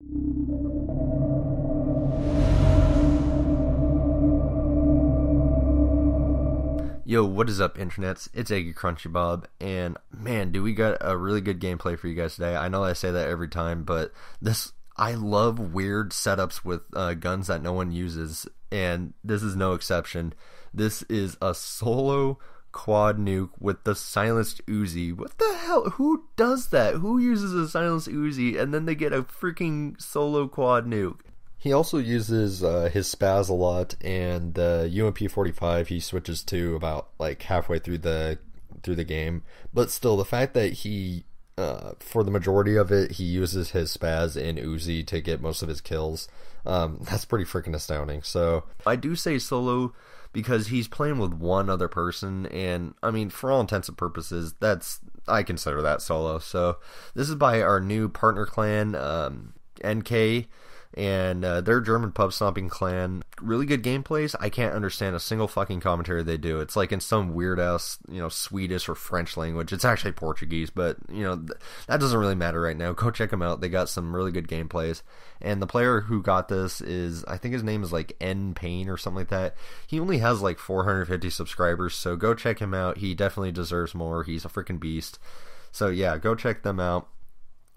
Yo, what is up, internets? It's Eggy Bob, and man, do we got a really good gameplay for you guys today. I know I say that every time, but I love weird setups with guns that no one uses, and this is no exception. This is a solo quad nuke with the silenced Uzi. What the hell? Who does that? Who uses a silenced Uzi and then they get a freaking solo quad nuke? He also uses his spaz a lot, and the UMP-45 he switches to about like halfway through the game. But still, the fact that he, for the majority of it, he uses his spaz and Uzi to get most of his kills, that's pretty freaking astounding. So I do say solo because he's playing with one other person, and I mean, for all intents and purposes, I consider that solo. So this is by our new partner clan, NK. And their German pub stomping clan. Really good gameplays. I can't understand a single fucking commentary they do. It's like in some weird ass, Swedish or French language. It's actually Portuguese, but that doesn't really matter right now. Go check them out. They got some really good gameplays. And the player who got this is, I think his name is like N Payne or something like that. He only has like 450 subscribers, so go check him out. He definitely deserves more. He's a freaking beast. So yeah, go check them out.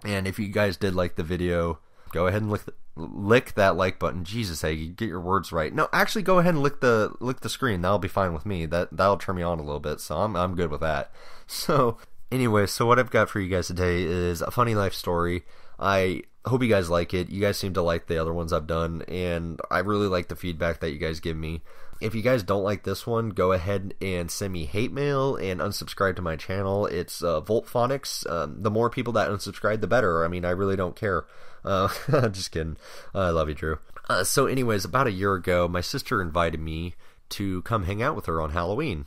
And if you guys did like the video, go ahead and lick that like button. Jesus, Eggy, get your words right. No, actually, go ahead and lick the screen. That'll be fine with me. That'll turn me on a little bit, so I'm good with that. So anyway, so what I've got for you guys today is a funny life story. I hope you guys like it. You guys seem to like the other ones I've done, and I really like the feedback that you guys give me. If you guys don't like this one, go ahead and send me hate mail and unsubscribe to my channel. It's Voltphonics. The more people that unsubscribe, the better. I mean, I really don't care. Just kidding. I love you, Drew. So anyways, about a year ago, my sister invited me to come hang out with her on Halloween.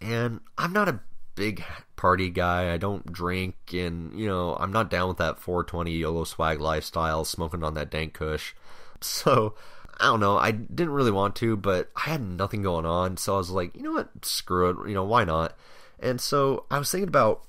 And I'm not a big party guy. I don't drink, and, I'm not down with that 420 YOLO swag lifestyle, smoking on that dank kush. So I don't know, I didn't really want to, but I had nothing going on, so I was like, you know what, screw it, why not? And so I was thinking about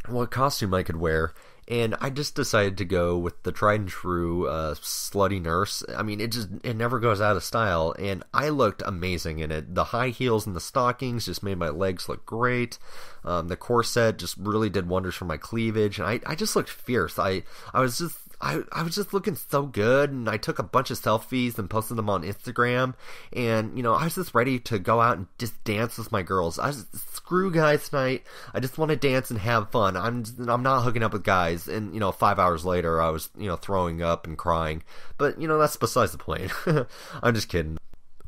what costume I could wear, and I just decided to go with the tried and true slutty nurse. I mean, it never goes out of style, and I looked amazing in it. The high heels and the stockings just made my legs look great. The corset just really did wonders for my cleavage, and I just looked fierce. I was just looking so good, and I took a bunch of selfies and posted them on Instagram, and, I was just ready to go out and just dance with my girls. Screw guys tonight. I just want to dance and have fun. I'm not hooking up with guys, and, 5 hours later, I was, throwing up and crying, but, that's besides the point. I'm just kidding.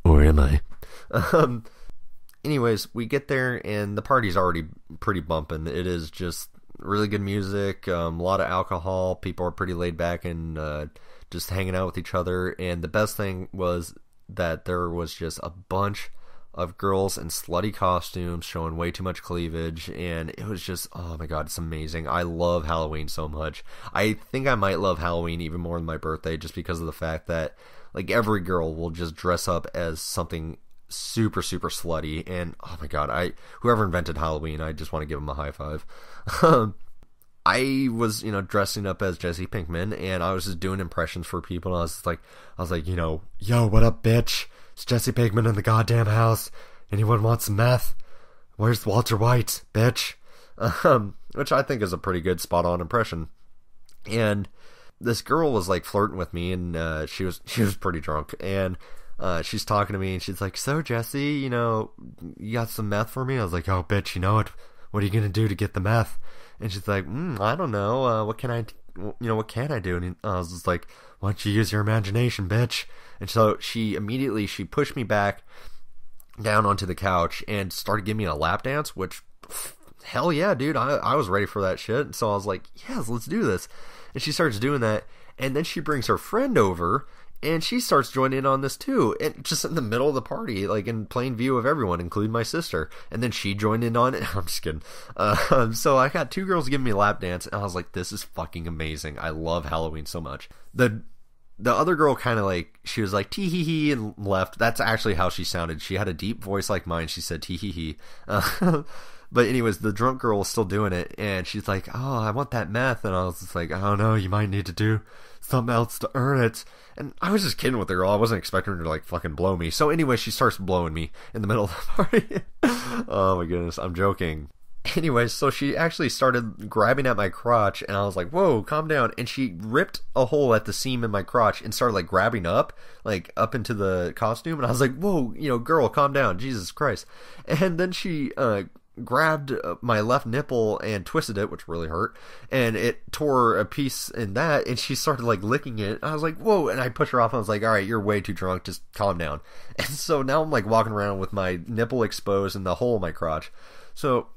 Or am I? Anyways, we get there, and the party's already pretty bumping. It is just really good music, a lot of alcohol, people are pretty laid back and just hanging out with each other, and the best thing was that there was just a bunch of girls in slutty costumes showing way too much cleavage, and it was just, oh my god, it's amazing. I love Halloween so much. I think I might love Halloween even more than my birthday, just because of the fact that, like, every girl will just dress up as something super slutty, and oh my god, whoever invented Halloween, I just want to give them a high five. I was, dressing up as Jesse Pinkman, and I was just doing impressions for people, and I was like, yo, what up, bitch? It's Jesse Pinkman in the goddamn house. Anyone want some meth? Where's Walter White, bitch? Which I think is a pretty good spot-on impression. And this girl was like flirting with me, and she was pretty drunk, and she's talking to me, and she's like, so Jesse, you got some meth for me? I was like, oh bitch, what are you gonna do to get the meth? And she's like, I don't know, what can I do? And I was just like, why don't you use your imagination, bitch? And so she pushed me back down onto the couch and started giving me a lap dance, which, hell yeah, dude, I was ready for that shit. So I was like, yes, let's do this. And she starts doing that, and then she brings her friend over, and she starts joining in on this too, and just in the middle of the party, like in plain view of everyone, including my sister. And then she joined in on it. I'm just kidding. So I got two girls giving me a lap dance, and I was like, this is fucking amazing. I love Halloween so much. The other girl kind of like, she was like, tee hee hee, and left. That's actually how she sounded. She had a deep voice like mine. She said tee hee hee. But anyways, the drunk girl was still doing it, and she's like, "Oh, I want that meth," and I was just like, "I don't know, you might need to do something else to earn it." And I was just kidding with the girl. I wasn't expecting her to like fucking blow me. So anyway, she starts blowing me in the middle of the party. Oh my goodness, I'm joking. Anyway, so she actually started grabbing at my crotch, and I was like, "Whoa, calm down." And she ripped a hole at the seam in my crotch and started like grabbing up into the costume. And I was like, "Whoa, girl, calm down, Jesus Christ." And then she grabbed my left nipple and twisted it, which really hurt, and it tore a piece in that, and she started like licking it. I was like, "Whoa," and I pushed her off, and I was like, "All right, you're way too drunk, just calm down." And so now I'm like walking around with my nipple exposed and the hole in my crotch. So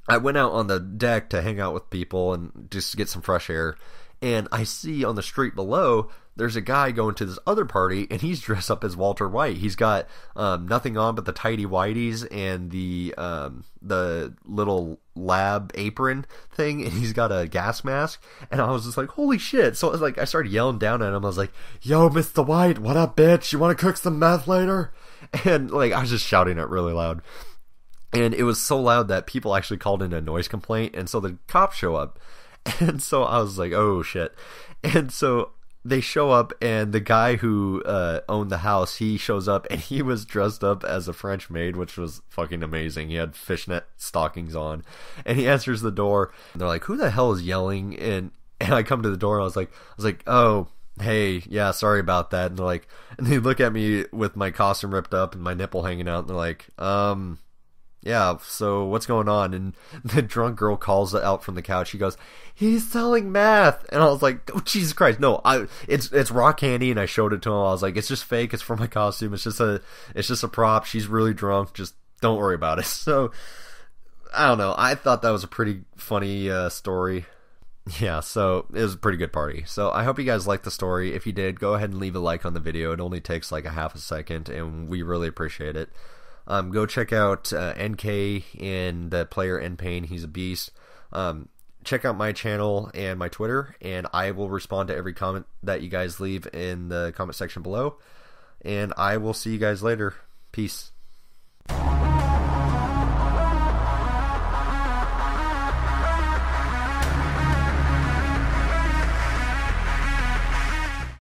I went out on the deck to hang out with people and just get some fresh air, and I see on the street below there's a guy going to this other party, and he's dressed up as Walter White. He's got nothing on but the tighty whities and the little lab apron thing, and he's got a gas mask. And I was just like, holy shit. So I started yelling down at him. I was like, "Yo, Mr. White, what up, bitch? You want to cook some meth later?" And I was just shouting it really loud. And it was so loud that people actually called in a noise complaint, and so the cops show up. And so I was like, oh shit. And so they show up, and the guy who owned the house, he shows up, and he was dressed up as a French maid, which was fucking amazing. He had fishnet stockings on, and he answers the door, and they're like, "Who the hell is yelling?" And I come to the door, and I was like, "Oh, hey, yeah, sorry about that." And they're like, and they look at me with my costume ripped up and my nipple hanging out, and they're like, "Yeah, so what's going on?" And the drunk girl calls out from the couch. She goes, "He's selling meth." And I was like, "Oh, Jesus Christ, no! It's raw candy." And I showed it to him. I was like, "It's just fake. It's for my costume. It's just a prop. She's really drunk. Just don't worry about it." So I don't know. I thought that was a pretty funny story. Yeah, so it was a pretty good party. So I hope you guys liked the story. If you did, go ahead and leave a like on the video. It only takes like a half a second, and we really appreciate it. Go check out NK and the player NPain. He's a beast. Check out my channel and my Twitter, and I will respond to every comment that you guys leave in the comment section below. And I will see you guys later. Peace.